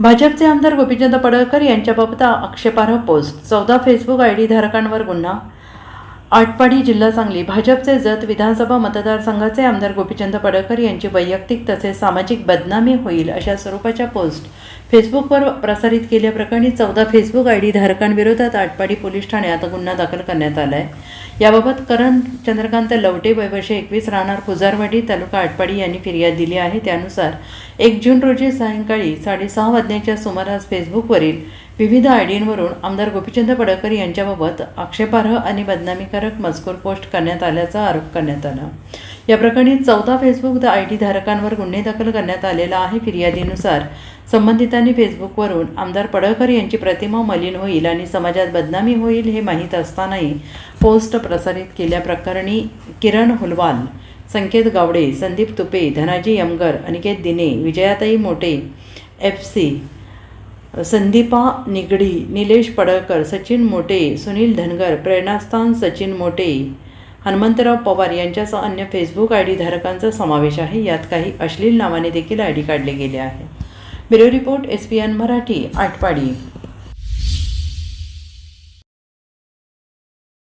भाजपचे आमदार गोपीचंद पडळकर यांच्याबाबत आक्षेपार्ह पोस्ट, 14 फेसबुक आयडी धारकांवर गुन्हा. आटपाडी, जिल्हा सांगली. भाजपचे जत विधानसभा मतदारसंघाचे आमदार गोपीचंद पडळकर यांची वैयक्तिक तसेच सामाजिक बदनामी होईल अशा स्वरूपाच्या पोस्ट फेसबुकवर प्रसारित केल्याप्रकरणी 14 फेसबुक आयडी धारकांविरोधात आटपाडी पोलीस ठाण्यात गुन्हा दाखल करण्यात आला आहे. याबाबत करण चंद्रकांत लवटे, वय वर्ष 21, राहणार पुजारवाडी, तालुका आटपाडी यांनी फिर्याद दिली आहे. त्यानुसार 1 जून रोजी सायंकाळी 6:30 वाजण्याच्या सुमारास फेसबुकवरील विविध आयडींवरून आमदार गोपीचंद पडळकर यांच्याबाबत आक्षेपार्ह आणि बदनामीकारक मजकूर पोस्ट करण्यात आल्याचा आरोप करण्यात आला. या प्रकरणी 14 फेसबुक आयडी धारकांवर गुन्हे दाखल करण्यात आलेला आहे. फिर्यादीनुसार संबंधितांनी फेसबुकवरून आमदार पडळकर यांची प्रतिमा मलिन होईल आणि समाजात बदनामी होईल हे माहीत असतानाही पोस्ट प्रसारित केल्याप्रकरणी किरण हुलवाल, संकेत गावडे, संदीप तुपे, धनाजी यमगर, अनिकेत दिने, विजयाताई मोटे, FC, संदीपा निगडी, निलेश पडळकर, सचिन मोटे, सुनील धनगर, प्रेरणास्थान सचिन मोटे, हनुमंतराव पवार यांच्यासह अन्य फेसबुक आयडी धारकांचा समावेश आहे. यात काही अश्लील नावाने देखील आयडी काढले गेले आहे. Bureau report, SPN Marathi, Atpadi.